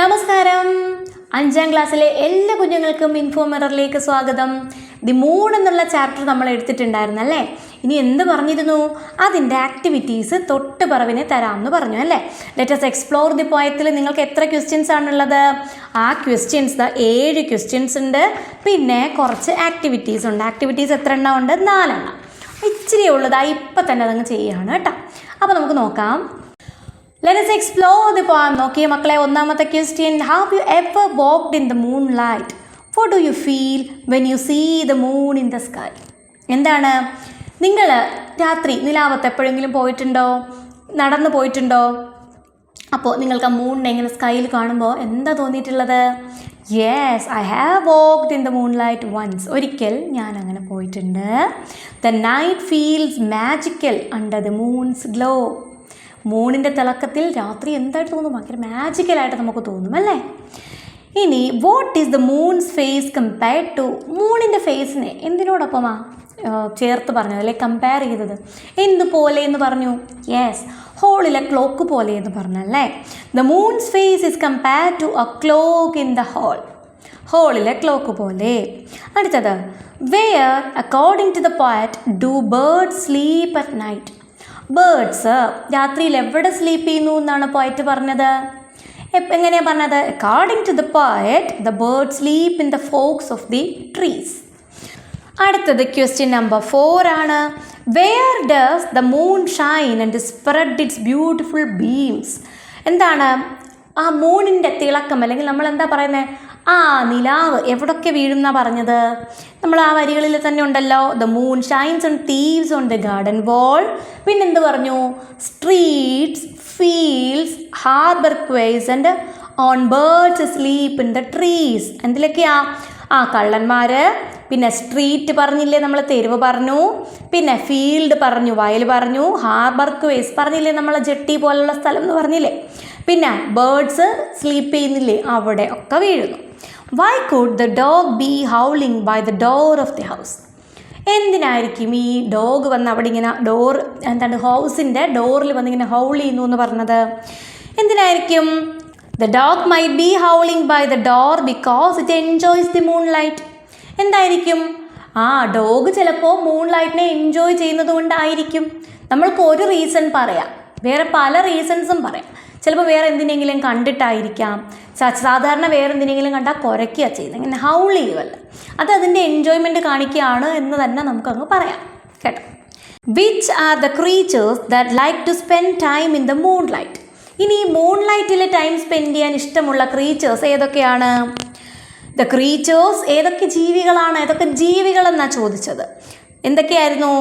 നമസ്കാരം. 5ാം ക്ലാസ്സിലെ എല്ലാ കുഞ്ഞുങ്ങൾക്കും ഇൻഫോമിററിലേക്ക് സ്വാഗതം. ദി മൂൺ എന്നുള്ള ചാപ്റ്റർ നമ്മൾ എടുത്തിട്ടുണ്ടായിരുന്നല്ലേ. ഇനി എന്ത് പറഞ്ഞിരുന്നു? അതിൻ്റെ ആക്ടിവിറ്റീസ് തൊട്ട് പറവിനെ തരാമെന്ന് പറഞ്ഞു അല്ലേ. ലെറ്റസ് എക്സ്പ്ലോർ ദി പോയത്തിൽ നിങ്ങൾക്ക് എത്ര ക്വസ്റ്റ്യൻസ് ആണുള്ളത്? ആ ക്വസ്റ്റ്യൻസ് 7 ക്വസ്റ്റ്യൻസ് ഉണ്ട്, പിന്നെ കുറച്ച് ആക്ടിവിറ്റീസ് ഉണ്ട്. ആക്ടിവിറ്റീസ് എത്ര എണ്ണം ഉണ്ട്? 4 എണ്ണം. ഇച്ചിരി ഉള്ളതായി ഇപ്പം തന്നെ അതങ്ങ് ചെയ്യുകയാണ് കേട്ടോ. അപ്പോൾ നമുക്ക് നോക്കാം. Let us explore the poem. നോക്കിയേ മക്കളെ, ഒന്നാമത്തെ question. Have you ever walked in the moonlight? What do you feel when you see the moon in the sky? എന്താണ്? നിങ്ങൾ രാത്രി നിലാവത്ത് എപ്പോഴെങ്കിലും പോയിട്ടുണ്ടോ? നടന്നു പോയിട്ടുണ്ടോ? അപ്പോൾ നിങ്ങൾക്ക് ആ മൂണിനെ ഇങ്ങനെ സ്കൈയിൽ കാണുമ്പോൾ എന്താ തോന്നിയിട്ടുള്ളത്? Yes, I have walked in the moonlight once. ഒരിക്കൽ ഞാൻ അങ്ങനെ പോയിട്ടുണ്ട്. The night feels magical under the moon's glow. മൂണിൻ്റെ തിളക്കത്തിൽ രാത്രി എന്തായിട്ട് തോന്നും? ഭയങ്കര മാജിക്കലായിട്ട് നമുക്ക് തോന്നും അല്ലേ. ഇനി what is the moon's face compared to? മൂണിൻ്റെ ഫേസിനെ എന്തിനോടൊപ്പമാ ചേർത്ത് പറഞ്ഞത് അല്ലെ കമ്പയർ ചെയ്തത്? എന്തുപോലെ എന്ന് പറഞ്ഞു? യെസ്, ഹോളിലെ ക്ലോക്ക് പോലെ എന്ന് പറഞ്ഞല്ലേ. The moon's face is compared to a clock in the hall. ഹോളിലെ ക്ലോക്ക് പോലെ. അടുത്തത്, where according to the poet do birds sleep at night? Birds രാത്രിയിൽ എവിടെ സ്ലീപ്പ് ചെയ്യുന്നു എന്നാണ് പോയറ്റ് പറഞ്ഞത്? എങ്ങനെയാണ് പറഞ്ഞത്? According to the poet the bird sleep in the forks of the trees. അടുത്തത് ക്വസ്റ്റ്യൻ നമ്പർ 4 ആണ്. Where does the moon shine and spread its beautiful beams? എന്താണ് ആ മൂണിൻ്റെ തിളക്കം? അല്ലെങ്കിൽ നമ്മൾ എന്താ പറയുന്നത്? ആ നിലാവ് എവിടൊക്കെ വീഴുന്ന പറഞ്ഞത്? നമ്മൾ ആ വരികളിൽ തന്നെ ഉണ്ടല്ലോ. The moon shines on thieves on the garden wall. പിന്നെന്ത് പറഞ്ഞു? Streets, fields, harbour quays and on birds sleep in the trees. എന്തിലൊക്കെയാ? ആ കള്ളന്മാർ, പിന്നെ സ്ട്രീറ്റ് പറഞ്ഞില്ലേ നമ്മൾ, തെരുവ് പറഞ്ഞു, പിന്നെ ഫീൽഡ് പറഞ്ഞു, വയൽ പറഞ്ഞു, ഹാർബർ ക്വേസ് പറഞ്ഞില്ലേ നമ്മൾ, ജെട്ടി പോലുള്ള സ്ഥലം എന്ന് പറഞ്ഞില്ലേ, പിന്നെ ബേർഡ്സ് സ്ലീപ്പ് ചെയ്യുന്നില്ലേ, അവിടെ ഒക്കെ വീഴുന്നു. Why could the dog be howling by the door of the house? എന്തിനായിരിക്കും ഈ ഡോഗ് വന്ന് അവിടെ ഇങ്ങനെ ഹൗസിൻ്റെ ഡോറിൽ വന്നിങ്ങനെ ഹൗൾ ചെയ്യുന്നു എന്ന് പറഞ്ഞത്? എന്തിനായിരിക്കും? The dog might be howling by the door because it enjoys the moonlight. എന്തായിരിക്കും? ആ ഡോഗ് ചിലപ്പോൾ മൂൺലൈറ്റിനെ എൻജോയ് ചെയ്യുന്നത് കൊണ്ടായിരിക്കും. നമ്മൾക്ക് ഒരു റീസൺ പറയാം, വേറെ പല റീസൺസും പറയാം. ചിലപ്പോൾ വേറെ എന്തിനെങ്കിലും കണ്ടിട്ടായിരിക്കാം. സാധാരണ വേറെ എന്തിനെങ്കിലും കണ്ടാൽ കുരയ്ക്കുക ചെയ്യുന്നത്, ഇങ്ങനെ ഹൗൾ ചെയ്യുമല്ല, അത് അതിൻ്റെ എൻജോയ്മെൻറ്റ് കാണിക്കുകയാണ് എന്ന് തന്നെ നമുക്കങ്ങ് പറയാം കേട്ടോ. Which are the creatures that like to spend time in the moonlight? ഇനി മൂൺലൈറ്റിൽ ടൈം സ്പെൻഡ് ചെയ്യാൻ ഇഷ്ടമുള്ള ക്രീച്ചേഴ്സ് ഏതൊക്കെയാണ്? ദ ക്രീച്ചേഴ്സ് ഏതൊക്കെ ജീവികളാണ്? ഏതൊക്കെ ജീവികളെന്നാണ് ചോദിച്ചത്. എന്തൊക്കെയായിരുന്നു?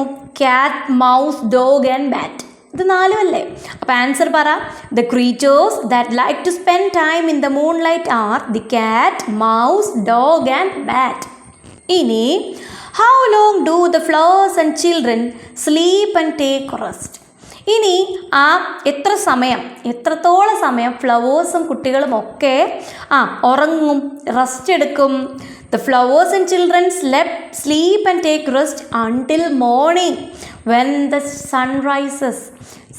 Cat, mouse, dog and bat. ഇത് 4 അല്ലേ? അപ്പോൾ ആൻസർ പറ. The creatures that like to spend time in the moonlight are the cat, mouse, dog and bat. ഇനി how long do the flowers and children sleep and take rest? ഇനി ആ എത്രത്തോളം സമയം ഫ്ലവേഴ്സും കുട്ടികളും ഒക്കെ ഉറങ്ങും, റെസ്റ്റ് എടുക്കും? The flowers and children sleep and take rest until morning when the sun rises.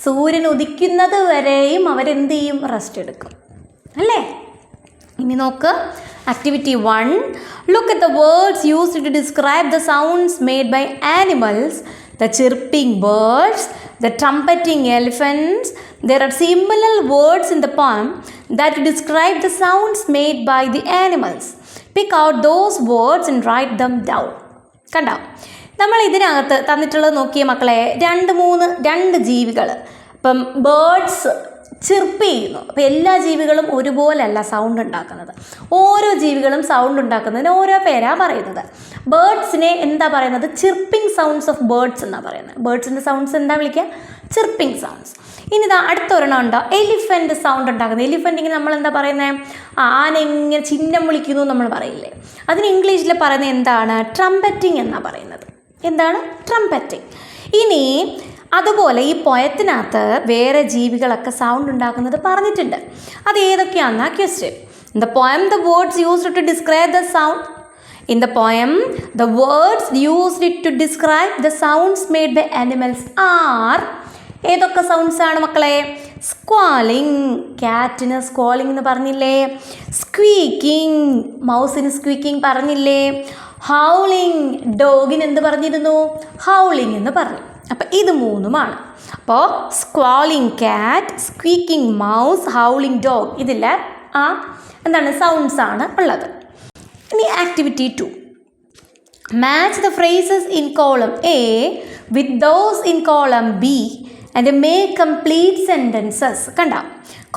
സൂര്യൻ ഉദിക്കുന്നത് വരെയും അവരെന്ത് ചെയ്യും? റെസ്റ്റ് എടുക്കും അല്ലേ. ഇനി നോക്ക് activity 1. Look at the words used to describe the sounds made by animals. The chirping birds, the trumpeting elephants. There are similar words in the poem that describe the sounds made by the animals. Pick out those words and write them down. കണ്ടോ? നമ്മൾ ഇതിനകത്ത് തന്നിട്ടുള്ളത് നോക്കിയ മക്കളെ, 2 ജീവികൾ. ഇപ്പം birds ചിർപ്പ് ചെയ്യുന്നു. അപ്പോൾ എല്ലാ ജീവികളും ഒരുപോലെയല്ല സൗണ്ട് ഉണ്ടാക്കുന്നത്. ഓരോ ജീവികളും സൗണ്ട് ഉണ്ടാക്കുന്നതിന് ഓരോ പേരാണ് പറയുന്നത്. ബേർഡ്സിനെ എന്താ പറയുന്നത്? ചിർപ്പിംഗ് സൗണ്ട്സ് ഓഫ് ബേർഡ്സ് എന്നാണ് പറയുന്നത്. ബേർഡ്സിൻ്റെ സൗണ്ട്സ് എന്താ വിളിക്കുക? Chirping sounds. ഇനി ഇതാ അടുത്തൊരെണ്ണം ഉണ്ടോ? എലിഫൻറ്റ് സൗണ്ട് ഉണ്ടാക്കുന്നത്. എലിഫൻറ്റ് ഇങ്ങനെ നമ്മൾ എന്താ പറയുന്നത്? ആന ഇങ്ങനെ ചിഹ്നം വിളിക്കുന്നു നമ്മൾ പറയില്ലേ, അതിന് ഇംഗ്ലീഷിൽ പറയുന്നത് എന്താണ്? ട്രംപറ്റിംഗ് എന്നാണ് പറയുന്നത്. എന്താണ്? ട്രംപറ്റിംഗ്. ഇനി അതുപോലെ ഈ പോയത്തിനകത്ത് വേറെ ജീവികളൊക്കെ സൗണ്ട് ഉണ്ടാക്കുന്നത് പറഞ്ഞിട്ടുണ്ട്. അത് ഏതൊക്കെയാണെന്നാ question. In the poem the words used to describe the sound. In the poem, the words used to describe the sounds made by animals are ഏതൊക്കെ സൗണ്ട്സ് ആണ് മക്കളെ? സ്ക്വാലിംഗ്, ക്യാറ്റിന് സ്ക്വാലിംഗ് എന്ന് പറഞ്ഞില്ലേ? സ്ക്വീക്കിംഗ്, മൗസിന് സ്ക്വീക്കിംഗ് പറഞ്ഞില്ലേ? ഹൗളിംഗ്, ഡോഗിന് എന്ത് പറഞ്ഞിരുന്നു? ഹൗളിംഗ് എന്ന് പറഞ്ഞു. അപ്പം ഇത് മൂന്നുമാണ്. അപ്പോൾ സ്ക്വാലിംഗ് ക്യാറ്റ്, സ്ക്വീക്കിംഗ് മൗസ്, ഹൗളിംഗ് ഡോഗ്, ഇതിൽ എന്താണ് സൗണ്ട്സ് ആണ് ഉള്ളത്. ഇനി activity 2, match the phrases in column A with those in column B and make complete sentences. കണ്ട,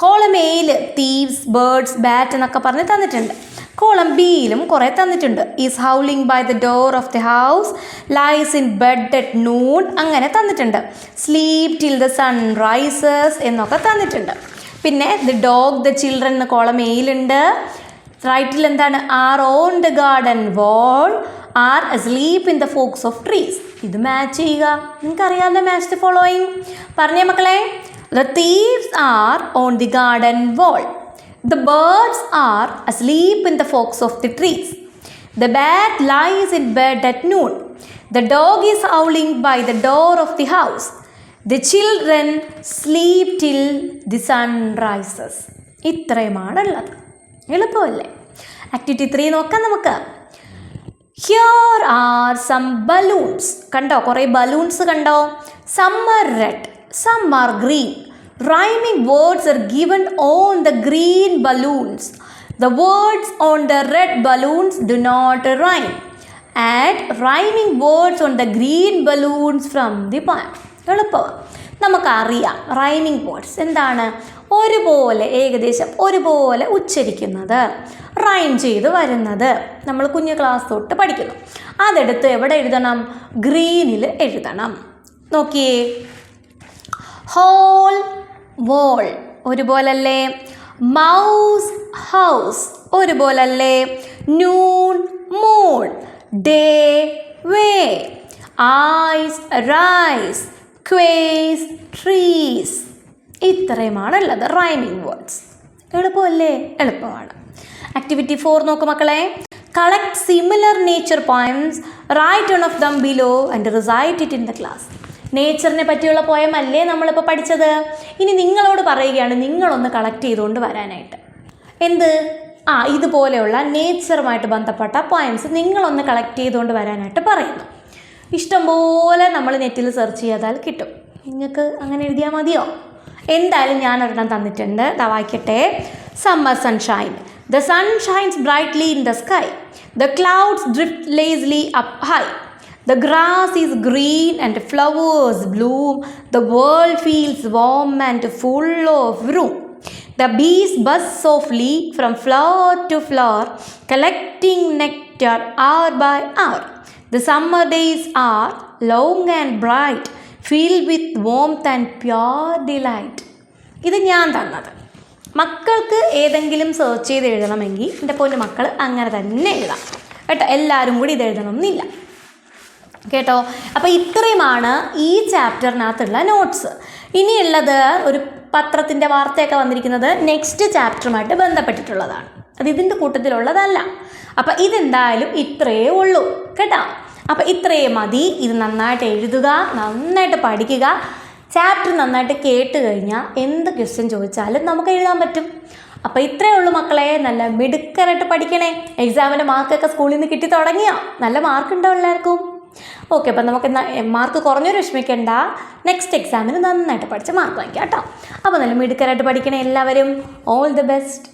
കോളം എയിൽ thieves, birds, bat എന്നൊക്കെ പറഞ്ഞ് തന്നിട്ടുണ്ട്. കോളം ബിയിലും കുറേ തന്നിട്ടുണ്ട്. Is howling by the door of the house, lies in bed at noon, അങ്ങനെ തന്നിട്ടുണ്ട്. Sleep till the sun rises എന്നൊക്കെ തന്നിട്ടുണ്ട്. പിന്നെ ദി ഡോഗ്, ദ ചിൽഡ്രൻ എന്ന കോളം എയിലുണ്ട്. റൈറ്റിൽ എന്താണ്? Are on the garden wall, are asleep in the forks of trees. ഇത് മാച്ച് ചെയ്യുക. നിങ്ങൾക്കറിയാമല്ലോ മാച്ച് ദി ഫോളോയിങ്. പറഞ്ഞേ മക്കളെ. The thieves are on the garden wall. The birds are asleep in the forks of the trees. The bat lies in bed at noon. The dog is howling by the door of the house. The children sleep till the sun rises. ഇത്രയുമാണുള്ളത്. എളുപ്പമല്ലേ? Activity 3 നോക്കാം നമുക്ക്. Here are some balloons. കണ്ടോ? കുറേ balloons കണ്ടോ? Some are red, some are green. Rhyming words are given on the green balloons. The words on the red balloons do not rhyme. Add rhyming words on the green balloons from the poem. എളുപ്പമാണ്. നമുക്കറിയാം rhyming words എന്താണ്? ഒരുപോലെ, ഏകദേശം ഒരുപോലെ ഉച്ചരിക്കുന്നത്, rhyme ചെയ്ത് വരുന്നത് നമ്മൾ കുഞ്ഞു ക്ലാസ് തൊട്ട് പഠിക്കുന്നു. അതെടുത്ത് എവിടെ എഴുതണം? ഗ്രീനിൽ എഴുതണം. നോക്കിയേ. ഹോൾ, വോൾ ഒരുപോലല്ലേ? മൗസ്, ഹൗസ് ഒരുപോലല്ലേ? Noon, moon, day, way, eyes, rise, quays, trees. ഇത്രയുമാണുള്ളത് റൈമിംഗ് വേർഡ്സ്. എളുപ്പമല്ലേ? എളുപ്പമാണ്. ആക്ടിവിറ്റി 4 നോക്ക് മക്കളെ. Collect similar nature poems, write one of them below and recite it in the class. നേച്ചറിനെ പറ്റിയുള്ള പോയം അല്ലേ നമ്മളിപ്പോൾ പഠിച്ചത്? ഇനി നിങ്ങളോട് പറയുകയാണ് നിങ്ങളൊന്ന് കളക്ട് ചെയ്തുകൊണ്ട് വരാനായിട്ട്. എന്ത്? ഇതുപോലെയുള്ള നേച്ചറുമായിട്ട് ബന്ധപ്പെട്ട പോയംസ് നിങ്ങളൊന്ന് കളക്ട് ചെയ്തുകൊണ്ട് വരാനായിട്ട് പറയുന്നു. ഇഷ്ടംപോലെ നമ്മൾ നെറ്റിൽ സെർച്ച് ചെയ്താൽ കിട്ടും. നിങ്ങൾക്ക് അങ്ങനെ എഴുതിയാൽ മതിയോ? എന്തായാലും ഞാൻ ഒരെണ്ണം തന്നിട്ടുണ്ട്, വായിക്കട്ടെ. Summer sunshine. The sun shines brightly in the sky. The clouds drift lazily up high. The grass is green and flowers bloom. The world feels warm and full of room. The bees buzz softly from flower to flower, collecting nectar hour by hour. The summer days are long and bright, filled with warmth and pure delight. ഇത് ഞാൻ തന്നത്. മക്കൾക്ക് ഏതെങ്കിലും search ചെയ്ത് എഴുതണമെങ്കിൽ എൻ്റെ പൊന്നു മക്കൾ അങ്ങനെ തന്നെ എഴുതാം കേട്ടോ. എല്ലാവരും കൂടി ഇത് എഴുതണമെന്നില്ല കേട്ടോ. അപ്പോൾ ഇത്രയുമാണ് ഈ ചാപ്റ്ററിനകത്തുള്ള നോട്ട്സ്. ഇനിയുള്ളത് ഒരു പത്രത്തിൻ്റെ വാർത്തയൊക്കെ വന്നിരിക്കുന്നത് നെക്സ്റ്റ് ചാപ്റ്ററുമായിട്ട് ബന്ധപ്പെട്ടിട്ടുള്ളതാണ്. അത് ഇതിൻ്റെ കൂട്ടത്തിലുള്ളതല്ല. അപ്പോൾ ഇതെന്തായാലും ഇത്രയേ ഉള്ളൂ കേട്ടോ. അപ്പോൾ ഇത്രയേ മതി. ഇത് നന്നായിട്ട് എഴുതുക, നന്നായിട്ട് പഠിക്കുക. ചാപ്റ്റർ നന്നായിട്ട് കേട്ട് കഴിഞ്ഞാൽ എന്ത് ക്വസ്റ്റ്യൻ ചോദിച്ചാലും നമുക്ക് എഴുതാൻ പറ്റും. അപ്പോൾ ഇത്രയേ ഉള്ളൂ മക്കളെ. നല്ല മിടുക്കനായിട്ട് പഠിക്കണേ. എക്സാമിൻ്റെ മാർക്കൊക്കെ സ്കൂളിൽ നിന്ന് കിട്ടി തുടങ്ങിയോ? നല്ല മാർക്കുണ്ടോ എല്ലാവർക്കും? ഓക്കെ. അപ്പം നമുക്ക് മാർക്ക് കുറഞ്ഞൊരു വിഷമിക്കേണ്ട. നെക്സ്റ്റ് എക്സാമിന് നന്നായിട്ട് പഠിച്ച് മാർക്ക് വാങ്ങിക്കാം കേട്ടോ. അപ്പോൾ നല്ല മിടുക്കരായിട്ട് പഠിക്കണേ എല്ലാവരും. All the best.